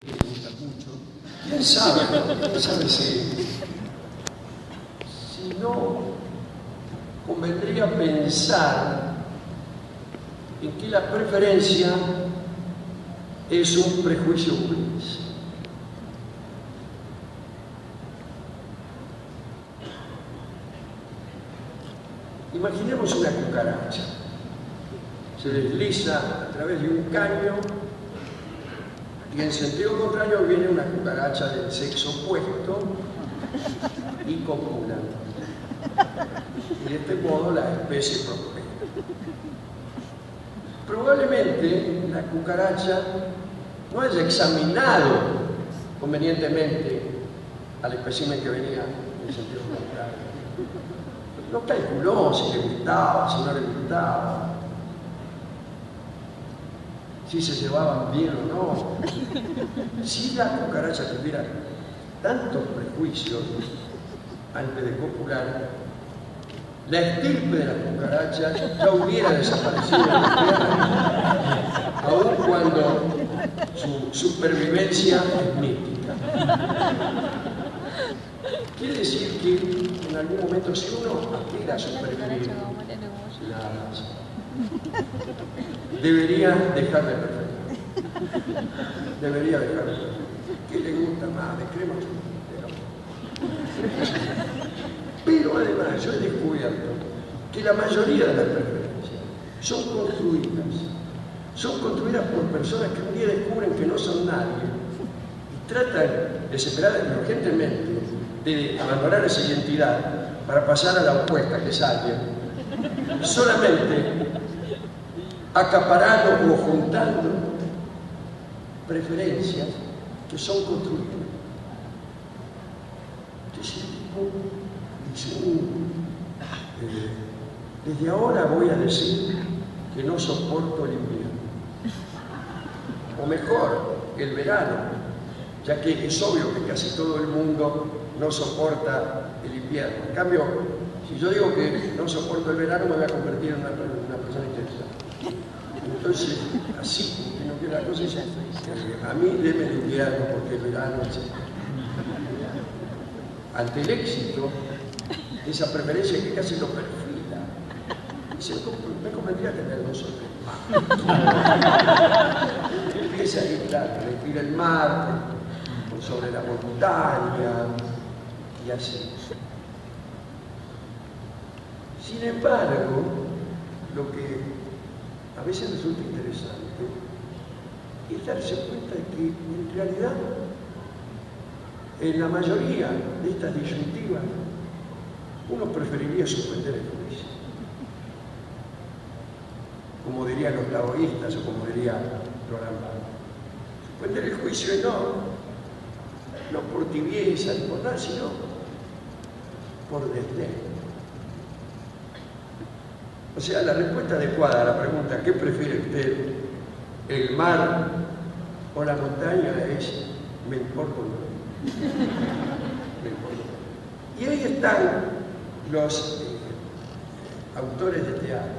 me gusta mucho. ¿Quién sabe si no convendría pensar en que la preferencia es un prejuicio gris? Imaginemos una cucaracha. Se desliza a través de un caño y en sentido contrario viene una cucaracha del sexo opuesto y copula. Y de este modo la especie prospera. Probablemente la cucaracha no haya examinado convenientemente al espécimen que venía en sentido contrario. No calculó si le gustaba, si no le gustaba, si se llevaban bien o no. Si la cucaracha tuviera tantos prejuicios antes de copular, la estirpe de la cucaracha ya hubiera desaparecido en la tierra, aun cuando su supervivencia es mítica. Quiere decir que en algún momento, si uno aspira a supervivir, debería dejar de preferir. Debería dejar de preferir. ¿Qué le gusta más? ¿De crema? Pero además yo he descubierto que la mayoría de las preferencias son construidas por personas que un día descubren que no son nadie y tratan desesperadamente, urgentemente, de abandonar esa identidad para pasar a la opuesta, que es alguien, solamente acaparando o juntando preferencias que son construidas. Entonces el tipo dice, desde ahora voy a decir que no soporto el invierno, o mejor, el verano, ya que es obvio que casi todo el mundo no soporta el invierno. En cambio, si yo digo que no soporto el verano, me voy a convertir en una persona interesante. Entonces, así, sino que la cosa es, a mí deme el invierno porque el verano es... Ante el éxito, esa preferencia que casi lo perfila, dice, me convendría tener dos o tres más. Empieza a ir, claro, respira el mar, por sobre la montaña, y así. Sin embargo, lo que a veces resulta interesante es darse cuenta de que en realidad en la mayoría de estas disyuntivas uno preferiría suspender el juicio, como dirían los taoístas o como diría Roland Barthes. Suspender el juicio no por tibieza ni por nada, sino por desdén. O sea, la respuesta adecuada a la pregunta ¿qué prefiere usted, el mar o la montaña? Es me importa un y ahí están los autores de teatro,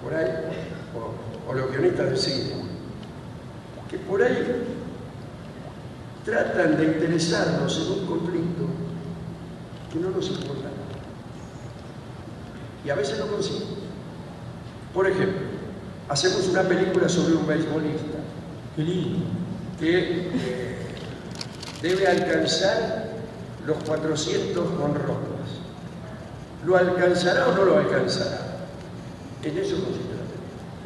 por ahí, o los guionistas de cine, que por ahí tratan de interesarnos en un conflicto que no nos importa. Y a veces lo consiguen. Por ejemplo, hacemos una película sobre un beisbolista que debe alcanzar los 400 honrones. ¿Lo alcanzará o no lo alcanzará? En eso consiste la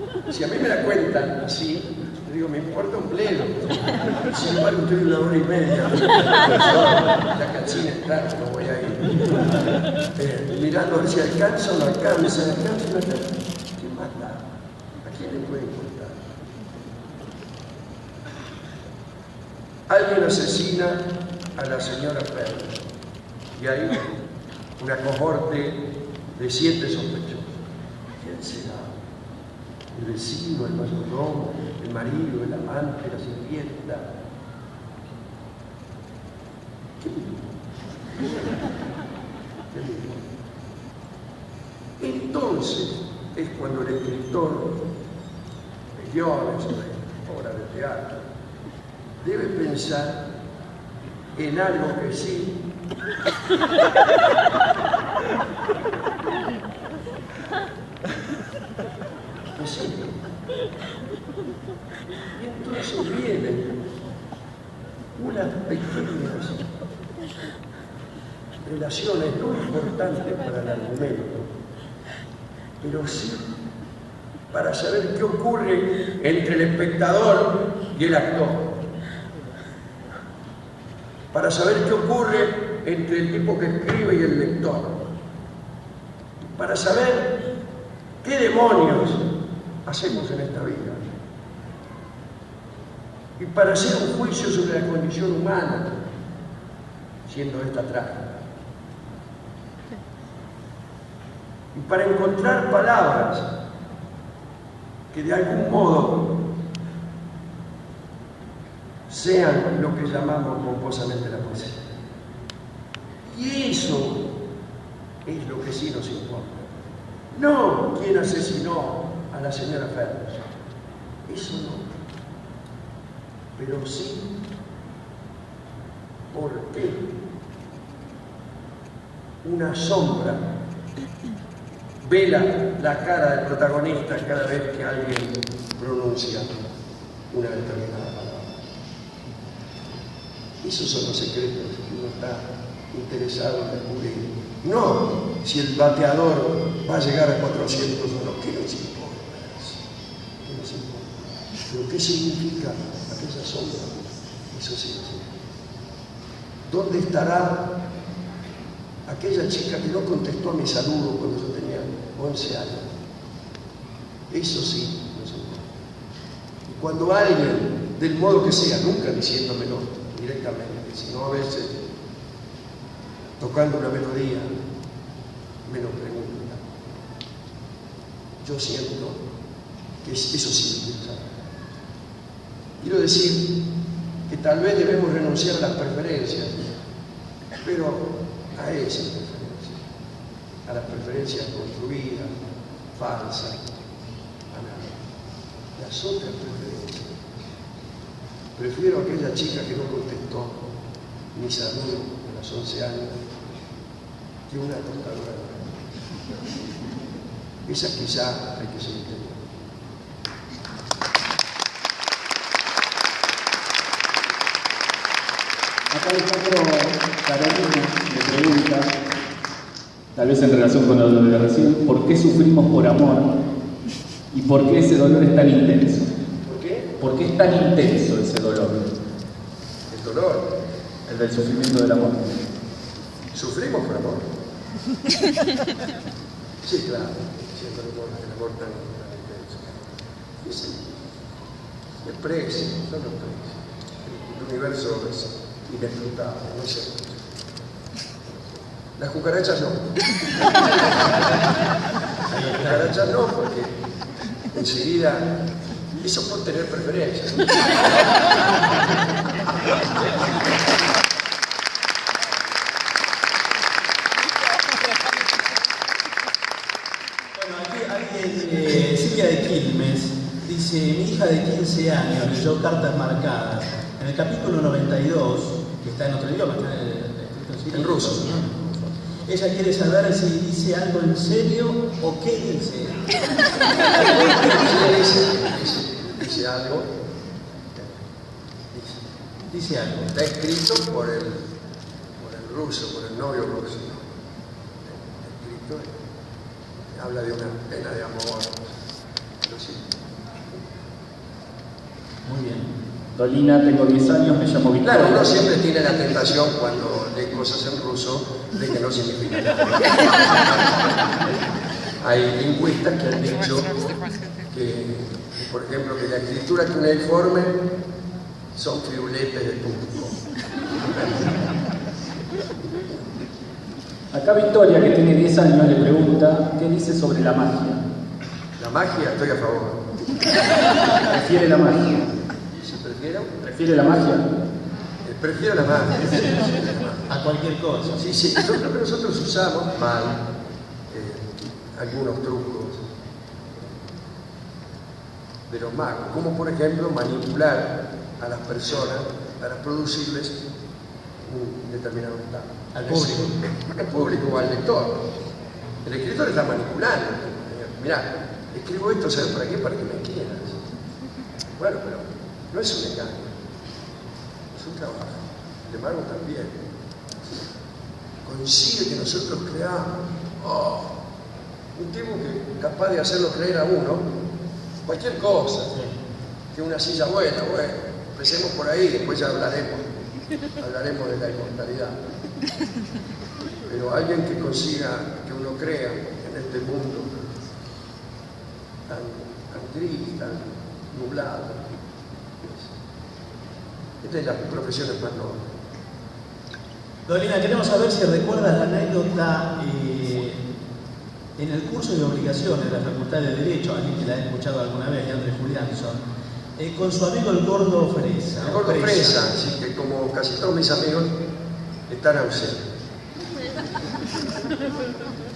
película. Si a mí me la cuentan así, yo digo, me importa un bledo. Sin embargo, estoy 1 hora y media. Ya que al cine, claro, no voy a ir. Mirando a ver si alcanza o no alcanza, alcanza o no alcanza. ¿Qué más da? ¿A quién le puede importar? Alguien asesina a la señora Perry y hay una cohorte de 7 sospechosos. ¿Quién será? ¿El vecino, el mayordomo, el marido, el amante, la sirvienta? ¿Qué me importa? Entonces es cuando el escritor de guiones, de obras de teatro, debe pensar en algo que sí que sí. Y entonces vienen unas pequeñas relaciones no importantes para el argumento, pero sí para saber qué ocurre entre el espectador y el actor, para saber qué ocurre entre el tipo que escribe y el lector, para saber qué demonios hacemos en esta vida y para hacer un juicio sobre la condición humana, siendo esta trágica. Y para encontrar palabras que de algún modo sean lo que llamamos pomposamente la poesía. Y eso es lo que sí nos importa. No quién asesinó a la señora Fernández. Eso no. Pero sí por qué una sombra vela la cara del protagonista cada vez que alguien pronuncia una determinada palabra. Esos son los secretos que uno está interesado en descubrir. No si el bateador va a llegar a 400 o no. ¿Qué nos importa eso? ¿Qué nos importa? Pero ¿qué significa aquella sombra? Eso sí nos importa. ¿Dónde estará aquella chica que no contestó a mi saludo cuando yo tenía 11 años? Eso sí nos importa. Y cuando alguien, del modo que sea, nunca diciéndomelo directamente, sino a veces tocando una melodía, me lo pregunta, yo siento que eso sí me quiero saber. Quiero decir que tal vez debemos renunciar a las preferencias, pero a esas preferencias, a las preferencias construidas, falsas, a nada. Las otras preferencias. Prefiero a aquella chica que no contestó mi saludo a los 11 años que una tostadora. Esa quizá hay que seguir teniendo. Acá Alejandro Carolina le pregunta, tal vez en relación con lo de recién, ¿por qué sufrimos por amor? ¿Y por qué ese dolor es tan intenso? ¿Por qué? ¿Por qué es tan intenso ese dolor? El dolor. El del sufrimiento del amor. ¿Sufrimos por amor? Sí, claro. Siempre el amor tan intenso. Sí. El precio, son los precios. El universo es inescrutable, no sé. Las cucarachas no. Las cucarachas no, porque enseguida eso por tener preferencia. Bueno, aquí Silvia de Quilmes dice, mi hija de 15 años leyó Cartas Marcadas. En el capítulo 92, que está en otro idioma, está escrito En ruso. Ella quiere saber si dice algo en serio o qué dice. Dice algo. Dice algo. Está escrito por el ruso, por el novio ruso. Está escrito, habla de una pena de amor. Pero sí. Muy bien. Dolina, tengo 10 años, me llamo Victoria. Claro, uno siempre tiene la tentación cuando lee cosas en ruso de que no significa nada. Hay lingüistas que han dicho que, por ejemplo, que la escritura cuneiforme son firuletes de turco. Acá Victoria, que tiene 10 años, le pregunta, ¿qué dice sobre la magia? La magia, estoy a favor. ¿Prefiere la magia? Si prefiero, ¿Prefiere la magia? prefiero la magia. A cualquier cosa. Sí, sí, yo creo que nosotros usamos mal algunos trucos de los magos, como por ejemplo manipular a las personas para producirles un determinado estado. Al público. Al público o al lector. El escritor está manipulando. Mirá, escribo esto, ¿sabes para qué? Para que me quieras. Bueno, pero no es un engaño, es un trabajo. De embargo, también consigue que nosotros creamos un tipo que es capaz de hacerlo creer a uno cualquier cosa, que una silla buena, bueno, empecemos por ahí, después ya hablaremos de la inmortalidad. Pero alguien que consiga que uno crea en este mundo tan gris, tan nublado. Esta es de las profesiones más nobles. Dolina, queremos saber si recuerdas la anécdota en el curso de obligaciones de la Facultad de Derecho, alguien que la ha escuchado alguna vez, Andrés Julianson, con su amigo el Gordo Fresa. El Gordo Fresa, sí, que como casi todos mis amigos, están ausentes.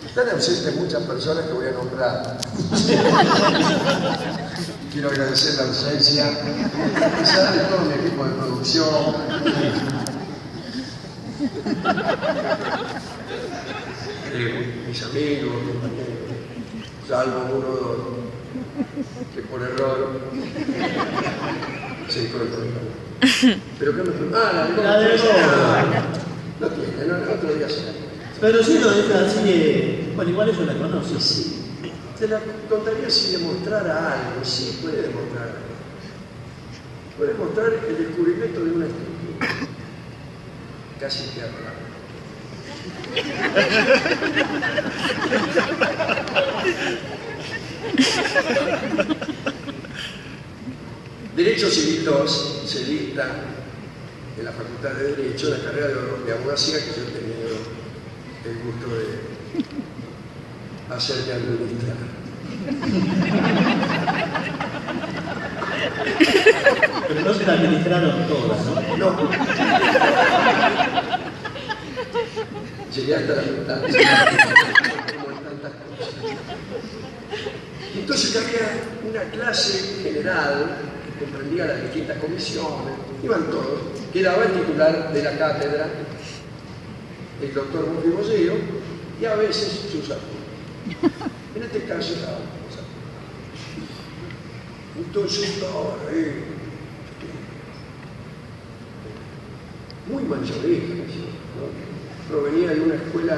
Están ausentes muchas personas que voy a nombrar. Quiero agradecer la ausencia, a pesar de todo mi equipo de producción. Mis amigos, salvo uno o dos, que por error se encuentran. Pero ¿qué me preguntan? La de no tiene, no, otro día será. Pero sí lo deja así, bueno, igual eso la conoce. Sí. Te la contaría si demostrara algo. Sí, puede demostrar algo. Puede mostrar el descubrimiento de una estructura. Casi teatral. Derecho Civil 2 se dicta en la Facultad de Derecho, la carrera de abogacía que yo he tenido el gusto de hacerme administrar. Pero no se la administraron todas, ¿no? No. Llegué hasta la mitad. Como en tantas cosas. Entonces había una clase general que comprendía las distintas comisiones, iban todos, que daba el titular de la cátedra, el doctor Buffy Bollero, y a veces sus alumnos. En este caso estaba sus alumnos. Entonces estaba ahí, muy manchoreja, ¿no? Provenía de una escuela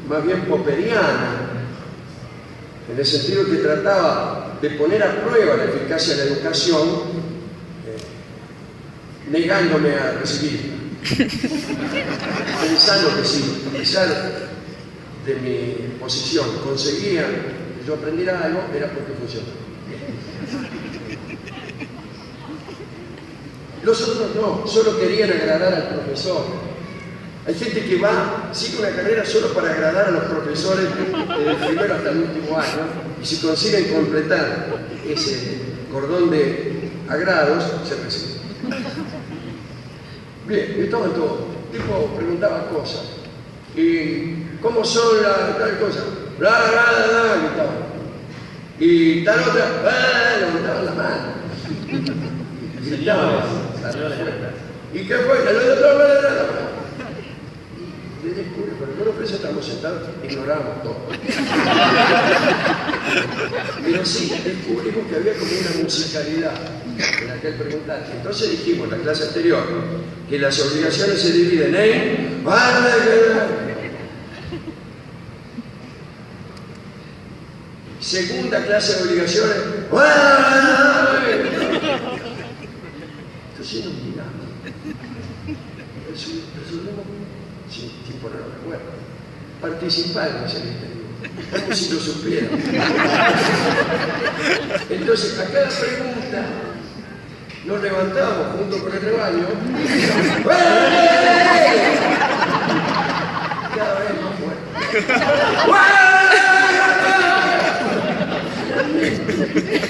más bien popperiana, en el sentido que trataba de poner a prueba la eficacia de la educación, negándome a recibirla, pensando que si, a pesar de mi posición, conseguía que yo aprendiera algo, era porque funcionaba. Los otros no, solo querían agradar al profesor. Hay gente que sigue una carrera solo para agradar a los profesores desde el primero hasta el último año, y si consiguen completar ese cordón de agrados, se reciben. Bien, estaban todos. El tipo preguntaba cosas. ¿Cómo son las tal cosa? Bla, bla, bla, bla, gritaban. Y tal otra, levantaban la mano. Gritaban. ¿Y qué fue? Pero no lo estamos sentados, ignorábamos todo. Pero sí, descubrimos que había como una musicalidad en aquel preguntante. Entonces dijimos en la clase anterior que las obligaciones se dividen en segunda clase de obligaciones. Entonces nos miramos. Resolvemos sin poner de acuerdo. Participar en ese misterio, como si lo supieran. Entonces, a cada pregunta nos levantábamos junto con el rebaño y cada vez más fuerte.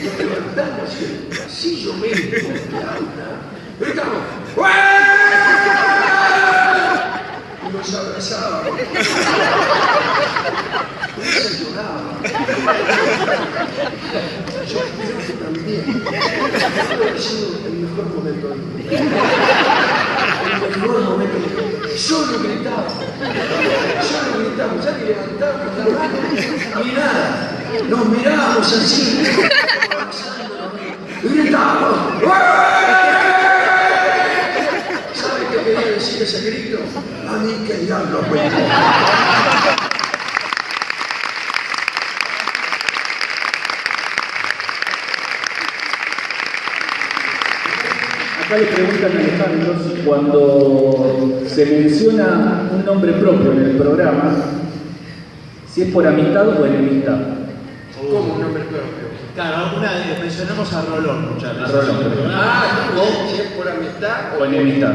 Nos levantamos en el pasillo médico de aula, gritamos y nos abrazábamos. Y se lloraba. Yo creo que también. Debe haber sido el mejor mejor momento del mundo. El mejor momento del mundo. Solo gritamos, ya que levantamos la mano, ni nada. Nos miramos así, y gritamos. ¿Sabe qué quería decir ese grito? A mí que diablo, pues. Acá le preguntan a Alejandro si cuando se menciona un nombre propio en el programa, si es por amistad o enemistad. ¿Cómo un nombre propio? Claro, alguna vez mencionamos a Rolón muchas veces. A Rolón, por ejemplo. No, si es por amistad O enemistad.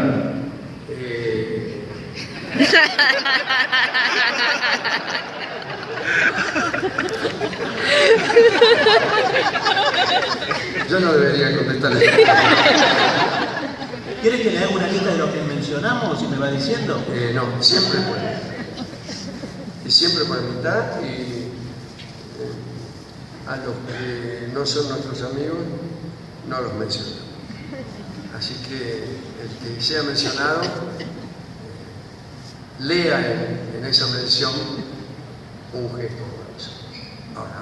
Yo no debería contestar eso. ¿Quiere que le haga una lista de lo que mencionamos y me va diciendo? No, siempre por y siempre por amistad y a los que no son nuestros amigos no los mencionamos. Así que el que sea mencionado lea en esa mención un gesto amoroso.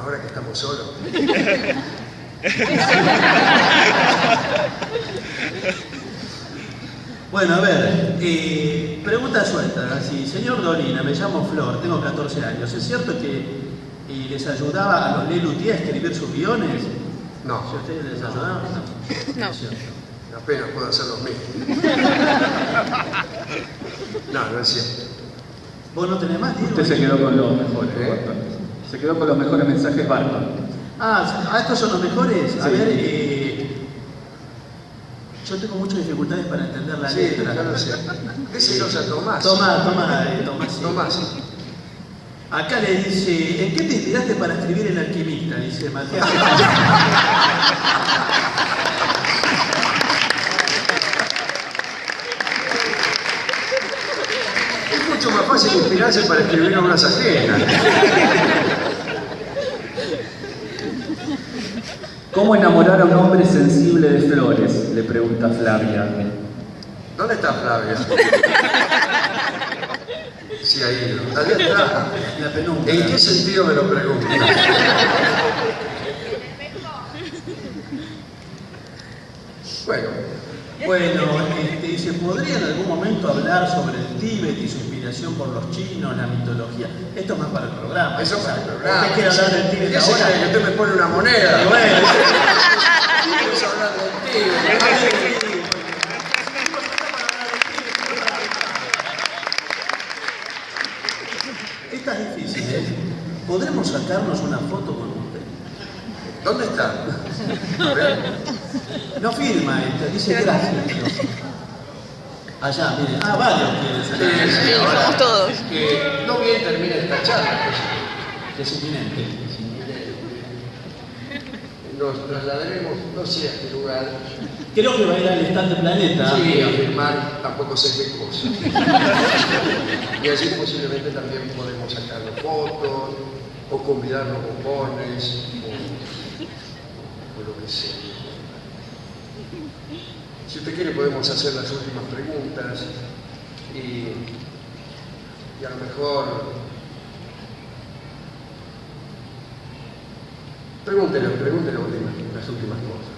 Ahora que estamos solos. Bueno, a ver, pregunta suelta, así, señor Dolina, me llamo Flor, tengo 14 años, ¿es cierto que les ayudaba a los Lelutier a escribir sus guiones? No, ¿Si ustedes les ayudaban? No. No. Es cierto. apenas puedo hacer los mismos. No, no es cierto. ¿Vos no tenés más, Diego? Usted se quedó con los mejores. ¿Eh? Barton. Se quedó con los mejores mensajes Barton. ¿Estos son los mejores? A Sí. ver, yo tengo muchas dificultades para entender la Sí, letra. ya lo sé. Díselos a Tomás. Tomás. Sí. Tomás. Acá le dice, ¿en qué te inspiraste para escribir El Alquimista? Dice Matías. Es mucho más fácil inspirarse para escribir obras ajenas. ¿Cómo enamorar a un hombre sensible de flores? Le pregunta Flavia. ¿Dónde está Flavia? Sí, ahí. Allá está. La penumbra. ¿En qué sentido me lo pregunta? Bueno, dice, ¿podría en algún momento hablar sobre el Tíbet y su inspiración por los chinos, la mitología? Esto es más para el programa. Eso para el programa. ¿Usted quiere hablar del Tíbet ¿Qué se ahora? cree que usted me pone una moneda? Y bueno, Vamos a hablar del Tíbet. esta es difícil, ¿eh? ¿Podremos sacarnos una foto con usted? ¿Dónde está? A ver. No firma esta, dice gracias. Allá, miren. Varios quieren sacar. Sí, somos todos. Que no bien termina esta charla. Es inminente. Nos trasladaremos, no sé a qué lugar. Creo que va a ir al stand de Planeta. Sí, a firmar tampoco sé qué cosa. Y allí posiblemente también podemos sacarnos fotos o convidarnos bombones o lo que sea. Si usted quiere podemos hacer las últimas preguntas y a lo mejor pregúntele las últimas cosas.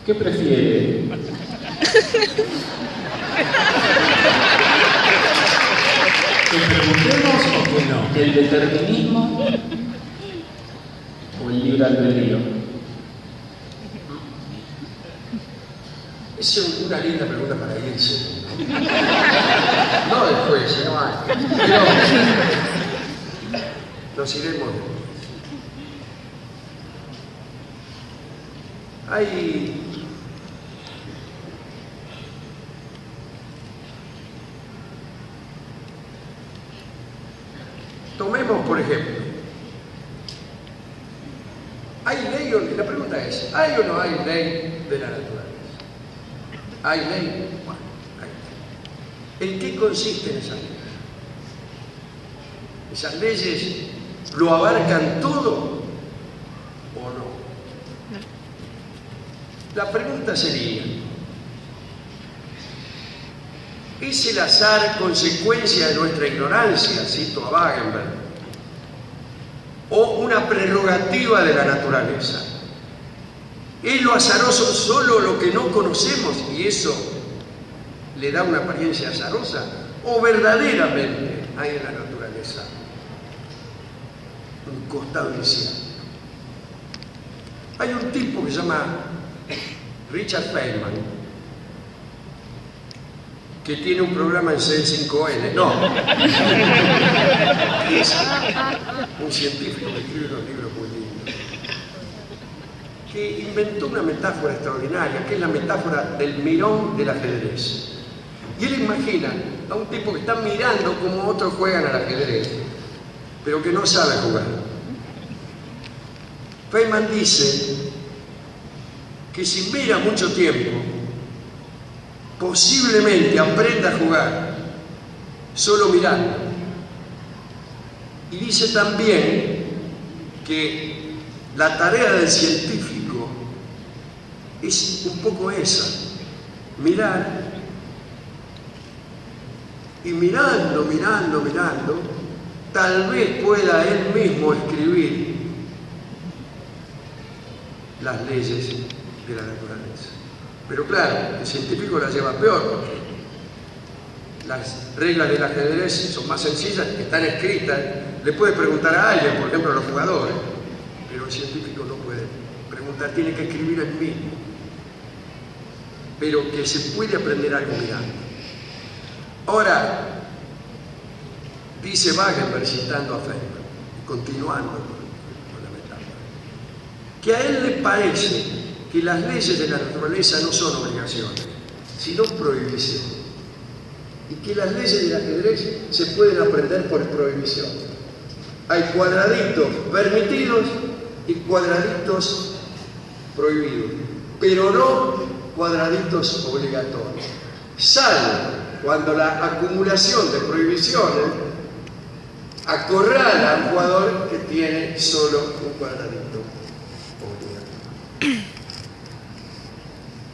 ¿Qué prefiere? ¿Que preguntemos o que no? ¿El determinismo o el libre albedrío? Es una linda pregunta para irse, ¿no? No después, sino antes. Pero nos iremos después. Tomemos, por ejemplo, ¿hay ley o la pregunta es, ¿hay o no hay ley de la naturaleza? ¿Hay ley? Bueno, hay ley. ¿En qué consisten esas leyes? ¿Esas leyes lo abarcan todo o no? La pregunta sería, ¿es el azar consecuencia de nuestra ignorancia, cito a Wagenberg, o una prerrogativa de la naturaleza? ¿Es lo azaroso solo lo que no conocemos y eso le da una apariencia azarosa? ¿O verdaderamente hay en la naturaleza un costado inicial? Hay un tipo que se llama Richard Feynman, que tiene un programa en C5N, no, es un científico que escribe unos libros muy lindos, que inventó una metáfora extraordinaria, que es la metáfora del mirón del ajedrez. Y él imagina a un tipo que está mirando como otros juegan al ajedrez, pero que no sabe jugar. Feynman dice que si mira mucho tiempo, posiblemente aprenda a jugar solo mirando. Y dice también que la tarea del científico es un poco esa, mirar, y mirando, tal vez pueda él mismo escribir las leyes de la naturaleza. Pero claro, el científico la lleva peor, porque las reglas del ajedrez son más sencillas, están escritas, le puede preguntar a alguien, por ejemplo a los jugadores, pero el científico no puede preguntar, tiene que escribir él mismo. Pero que se puede aprender algo mirando. Ahora, dice Wagenberg citando a Feynman, continuando con la metáfora, que a él le parece que las leyes de la naturaleza no son obligaciones, sino prohibición, y que las leyes del ajedrez se pueden aprender por prohibición. Hay cuadraditos permitidos y cuadraditos prohibidos, pero no cuadraditos obligatorios, salvo cuando la acumulación de prohibiciones acorrala al jugador que tiene solo un cuadradito obligatorio.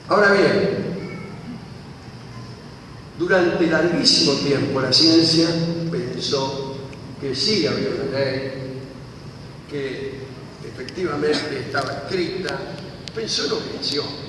Ahora bien, durante larguísimo tiempo la ciencia pensó que sí había una ley, que efectivamente estaba escrita, pensó en objeción.